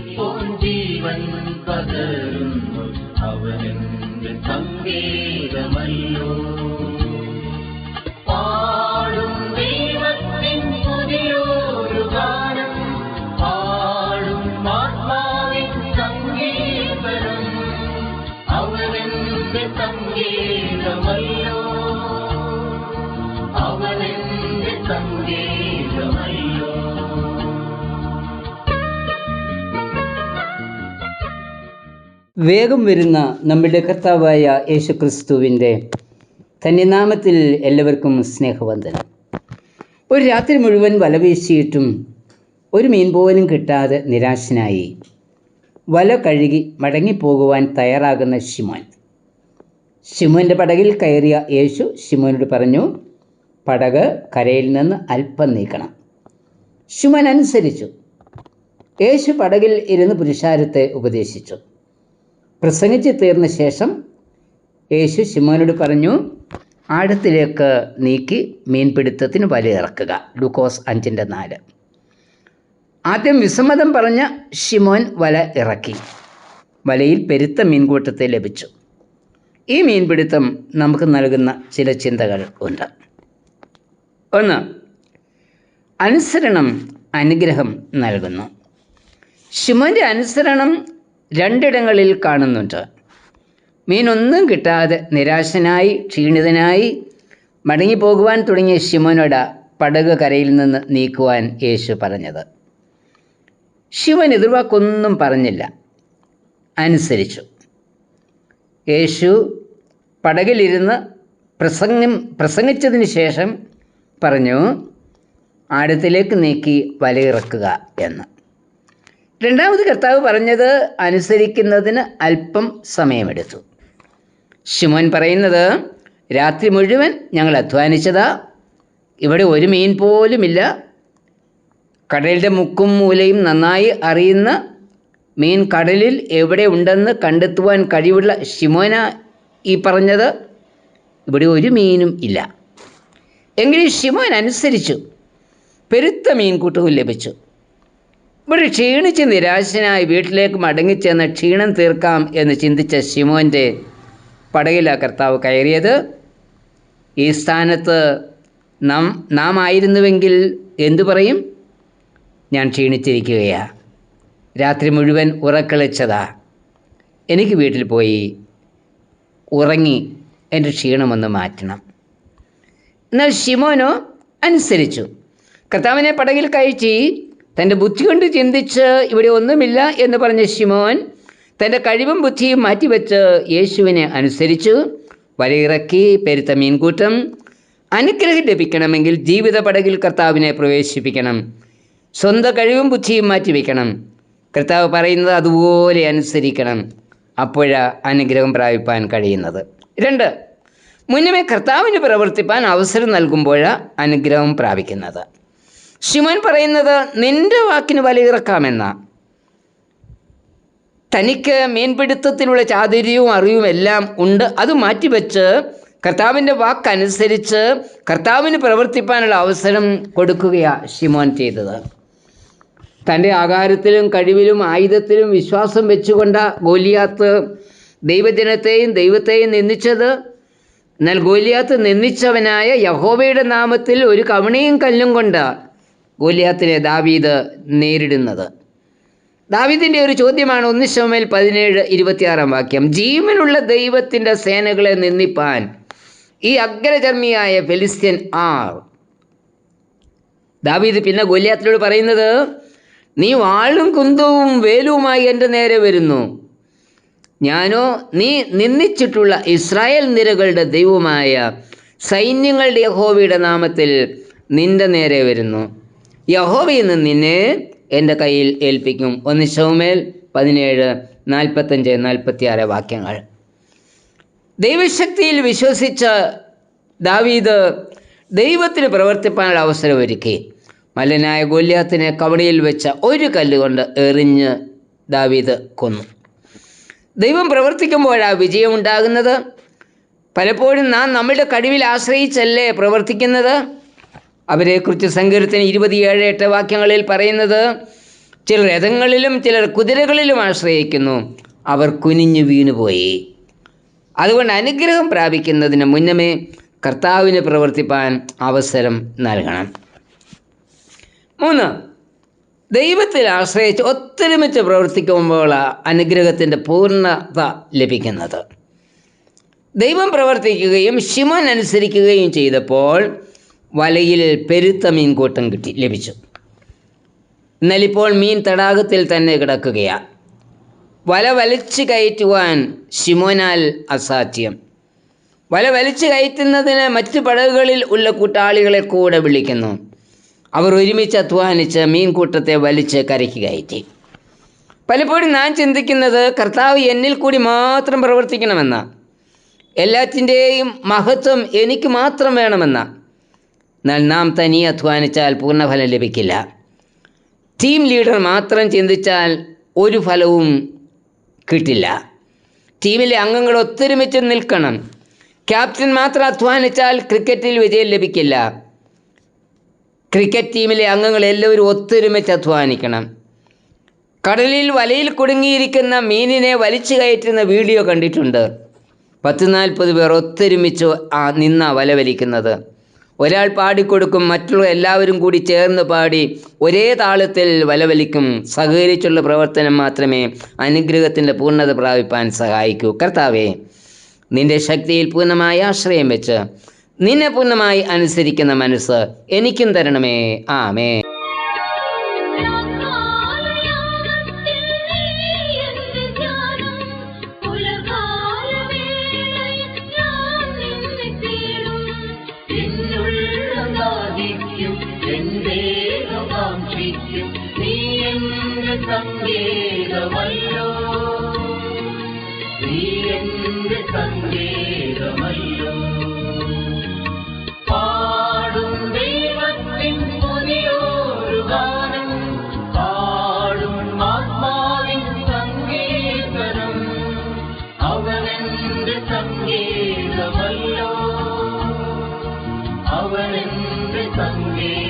ഇപ്പോൾ ജീവൻ പകരുന്നു, അവനെന്റെ സങ്കേതമല്ലോ. പാടും ദൈവത്തിൻ പുതിയൊരു ഗാനം, പാടും ആത്മാവിൻ സംഗീതം, അവനെന്റെ സംഗീതമല്ലോ, അവനെന്റെ സംഗീതമല്ലോ. വേഗം വരുന്ന നമ്മുടെ കർത്താവായ യേശുക്രിസ്തുവിൻ്റെ ധന്യനാമത്തിൽ എല്ലാവർക്കും സ്നേഹവന്ദനം. ഒരു രാത്രി മുഴുവൻ വല വീശിയിട്ടും ഒരു മീൻ പോലും കിട്ടാതെ നിരാശനായി വല കഴുകി മടങ്ങിപ്പോകുവാൻ തയ്യാറാകുന്ന ശിമോൻ. ശിമോൻ്റെ പടകിൽ കയറിയ യേശു ശിമോനോട് പറഞ്ഞു, പടക് കരയിൽ നിന്ന് അല്പം നീക്കണം. ശിമോൻ അനുസരിച്ചു. യേശു പടകിൽ ഇരുന്ന് പുരുഷാരത്തെ ഉപദേശിച്ചു. പ്രസംഗിച്ച് തീർന്ന ശേഷം യേശു ശിമോനോട് പറഞ്ഞു, ആഴത്തിലേക്ക് നീക്കി മീൻപിടുത്തത്തിന് വല ഇറക്കുക. ലൂക്കോസ് 5:4. ആദ്യം വിസമ്മതം പറഞ്ഞ ശിമോൻ വല ഇറക്കി. വലയിൽ പെരുത്ത മീൻകൂട്ടത്തെ ലഭിച്ചു. ഈ മീൻപിടുത്തം നമുക്ക് നൽകുന്ന ചില ചിന്തകൾ ഉണ്ട്. 1. അനുസരണം അനുഗ്രഹം നൽകുന്നു. ശിമോൻ്റെ അനുസരണം രണ്ടിടങ്ങളിൽ കാണുന്നുണ്ട്. മീനൊന്നും കിട്ടാതെ നിരാശനായി ക്ഷീണിതനായി മടങ്ങിപ്പോകുവാൻ തുടങ്ങിയ ശിമോനോട് പടക് കരയിൽ നിന്ന് നീക്കുവാൻ യേശു പറഞ്ഞത്. ശിമോൻ എതിർവാക്കൊന്നും പറഞ്ഞില്ല, അനുസരിച്ചു. യേശു പടകിലിരുന്ന് പ്രസംഗിച്ചതിന് ശേഷം പറഞ്ഞു, ആഴത്തിലേക്ക് നീക്കി വലയിറക്കുക എന്ന്. രണ്ടാമത് കർത്താവ് പറഞ്ഞത് അനുസരിക്കുന്നതിന് അല്പം സമയമെടുത്തു. ശിമോൻ പറയുന്നത്, രാത്രി മുഴുവൻ ഞങ്ങൾ അധ്വാനിച്ചതാ, ഇവിടെ ഒരു മീൻ പോലുമില്ല. കടലിൻ്റെ മുക്കും മൂലയും നന്നായി അറിയുന്ന മീൻ കടലിൽ എവിടെ ഉണ്ടെന്ന് കണ്ടെത്തുവാൻ കഴിവുള്ള ശിമോന ഈ പറഞ്ഞത്, ഇവിടെ ഒരു മീനും ഇല്ല. എങ്കിലും ശിമോൻ അനുസരിച്ചു. പെരുത്ത മീൻകൂട്ടവും ലഭിച്ചു. ഇവിടെ ക്ഷീണിച്ച് നിരാശനായി വീട്ടിലേക്ക് മടങ്ങിച്ചെന്ന് ക്ഷീണം തീർക്കാം എന്ന് ചിന്തിച്ച ശിമോൻ്റെ പടകിലാണ് കർത്താവ് കയറിയത്. ഈ സ്ഥാനത്ത് നാം ആയിരുന്നുവെങ്കിൽ എന്തു പറയും? ഞാൻ ക്ഷീണിച്ചിരിക്കുകയാ, രാത്രി മുഴുവൻ ഉറക്കളിച്ചതാ, എനിക്ക് വീട്ടിൽ പോയി ഉറങ്ങി എൻ്റെ ക്ഷീണമൊന്ന് മാറ്റണം. എന്നാൽ ശിമോനോ അനുസരിച്ചു. കർത്താവിനെ പടകിൽ കയറ്റി തൻ്റെ ബുദ്ധി കൊണ്ട് ചിന്തിച്ച് ഇവിടെ ഒന്നുമില്ല എന്ന് പറഞ്ഞ ശിമോൻ തൻ്റെ കഴിവും ബുദ്ധിയും മാറ്റിവെച്ച് യേശുവിനെ അനുസരിച്ചു. വലയിറക്കി പെരുത്ത മീൻകൂട്ടം. അനുഗ്രഹം ലഭിക്കണമെങ്കിൽ ജീവിത പടകിൽ കർത്താവിനെ പ്രവേശിപ്പിക്കണം. സ്വന്തം കഴിവും ബുദ്ധിയും മാറ്റിവെക്കണം. കർത്താവ് പറയുന്നത് അതുപോലെ അനുസരിക്കണം. അപ്പോഴാണ് അനുഗ്രഹം പ്രാപിപ്പാൻ കഴിയുന്നത്. 2. മുന്നമേ കർത്താവിന് പ്രവർത്തിപ്പാൻ അവസരം നൽകുമ്പോഴാണ് അനുഗ്രഹം പ്രാപിക്കുന്നത്. ശിമോൻ പറയുന്നത് നിന്റെ വാക്കിന് വലയിറക്കാമെന്ന. തനിക്ക് മീൻപിടുത്തത്തിലുള്ള ചാതുര്യവും അറിവും എല്ലാം ഉണ്ട്. അത് മാറ്റിവെച്ച് കർത്താവിൻ്റെ വാക്കനുസരിച്ച് കർത്താവിന് പ്രവർത്തിപ്പാനുള്ള അവസരം കൊടുക്കുകയാണ് ശിമോൻ ചെയ്തത്. തൻ്റെ ആകാരത്തിലും കഴിവിലും ആയുധത്തിലും വിശ്വാസം വെച്ചുകൊണ്ട ഗോലിയാത്ത് ദൈവജനത്തെയും ദൈവത്തെയും നിന്ദിച്ചത്. എന്നാൽ ഗോലിയാത്ത് നിന്ദിച്ചവനായ യഹോവയുടെ നാമത്തിൽ ഒരു കവണിയും കല്ലും കൊണ്ട് ഗോലിയാത്തിനെ ദാവീദ് നേരിടുന്നത്. ദാവീദിൻ്റെ ഒരു ചോദ്യമാണ് 1 ശമൂവേൽ 17:26 ജീവനുള്ള ദൈവത്തിൻ്റെ സേനകളെ നിന്ദിപ്പാൻ ഈ അഗ്രചർമ്മിയായ ഫെലിസ്ത്യൻ ആർ? ദാവീദ് പിന്നെ ഗോലിയാത്തിനോട് പറയുന്നത്, നീ വാളും കുന്തവും വേലുവുമായി എൻ്റെ നേരെ വരുന്നു, ഞാനോ നീ നിന്ദിച്ചിട്ടുള്ള ഇസ്രായേൽ നിരകളുടെ ദൈവമായ സൈന്യങ്ങളുടെ യഹോവയുടെ നാമത്തിൽ നിന്റെ നേരെ വരുന്നു. യഹോവയിൽ നിന്ന് നിന്നെ എൻ്റെ കയ്യിൽ ഏൽപ്പിക്കും. 1 ശമൂവേൽ 17:45-46 ദൈവശക്തിയിൽ വിശ്വസിച്ച ദാവീദ് ദൈവത്തിന് പ്രവർത്തിപ്പാനുള്ള അവസരം ഒരുക്കി. മല്ലനായ ഗോലിയാത്തിനെ കവണിയിൽ വെച്ച ഒരു കല്ലുകൊണ്ട് എറിഞ്ഞ് ദാവീദ് കൊന്നു. ദൈവം പ്രവർത്തിക്കുമ്പോഴാണ് വിജയമുണ്ടാകുന്നത്. പലപ്പോഴും നാം നമ്മുടെ കഴിവിൽ ആശ്രയിച്ചല്ലേ പ്രവർത്തിക്കുന്നത്. അവരെക്കുറിച്ച് സങ്കീർത്തനം 27:8 പറയുന്നത്, ചിലർ രഥങ്ങളിലും ചിലർ കുതിരകളിലും ആശ്രയിക്കുന്നു. അവർ കുനിഞ്ഞു വീണുപോയി. അതുകൊണ്ട് അനുഗ്രഹം പ്രാപിക്കുന്നതിന് മുന്നമേ കർത്താവിന് പ്രവർത്തിപ്പാൻ അവസരം നൽകണം. 3, ദൈവത്തിൽ ആശ്രയിച്ച് ഒത്തൊരുമിച്ച് പ്രവർത്തിക്കുമ്പോൾ അനുഗ്രഹത്തിൻ്റെ പൂർണ്ണത ലഭിക്കുന്നത്. ദൈവം പ്രവർത്തിക്കുകയും ശിമോൻ അനുസരിക്കുകയും ചെയ്തപ്പോൾ വലയിൽ പെരുത്ത മീൻകൂട്ടം ലഭിച്ചു. എന്നാലിപ്പോൾ മീൻ തടാകത്തിൽ തന്നെ കിടക്കുകയാണ്. വല വലിച്ചു കയറ്റുവാൻ ശിമോനാൽ അസാധ്യം. വല വലിച്ചു കയറ്റുന്നതിന് മറ്റു പടകുകളിൽ ഉള്ള കൂട്ടാളികളെ കൂടെ വിളിക്കുന്നു. അവർ ഒരുമിച്ച് അധ്വാനിച്ച് മീൻകൂട്ടത്തെ വലിച്ച് കരയ്ക്ക് കയറ്റി. പലപ്പോഴും നാം ചിന്തിക്കുന്നത് കർത്താവ് എന്നിൽ കൂടി മാത്രം പ്രവർത്തിക്കണമെന്ന, എല്ലാറ്റിൻ്റെയും മഹത്വം എനിക്ക് മാത്രം വേണമെന്ന. എന്നാൽ നാം തനിയെ അധ്വാനിച്ചാൽ പൂർണ്ണഫലം ലഭിക്കില്ല. ടീം ലീഡർ മാത്രം ചിന്തിച്ചാൽ ഒരു ഫലവും കിട്ടില്ല. ടീമിലെ അംഗങ്ങൾ ഒത്തൊരുമിച്ച് നിൽക്കണം. ക്യാപ്റ്റൻ മാത്രം അധ്വാനിച്ചാൽ ക്രിക്കറ്റിൽ വിജയം ലഭിക്കില്ല. ക്രിക്കറ്റ് ടീമിലെ അംഗങ്ങൾ എല്ലാവരും ഒത്തൊരുമിച്ച് അധ്വാനിക്കണം. കടലിൽ വലയിൽ കുടുങ്ങിയിരിക്കുന്ന മീനിനെ വലിച്ചു കയറ്റുന്ന വീഡിയോ കണ്ടിട്ടുണ്ട്. 10-40 പേർ ഒത്തൊരുമിച്ച് നിന്ന വല വലിക്കുന്നത്. ഒരാൾ പാടിക്കൊടുക്കും, മറ്റുള്ള എല്ലാവരും കൂടി ചേർന്ന് പാടി ഒരേ താളത്തിൽ വലവലിക്കും. സഹകരിച്ചുള്ള പ്രവർത്തനം മാത്രമേ അനുഗ്രഹത്തിൻ്റെ പൂർണ്ണത പ്രാപിപ്പാൻ സഹായിക്കൂ. കർത്താവേ, നിൻ്റെ ശക്തിയിൽ പൂർണ്ണമായി ആശ്രയം വെച്ച് നിന്നെ പൂർണ്ണമായി അനുസരിക്കുന്ന മനസ്സ് എനിക്കും തരണമേ. ആമേൻ. സംഗീതമല്ലോ, നീ എന്റെ സംഗീതമല്ലോ. പാടും ദൈവത്തിൻ പുതിയൊരു ഗാനം, പാടും ആത്മാവിൻ സംഗീതനം. അവനെന്റെ സംഗീതമല്ലോ, അവനെന്റെ സംഗീതം.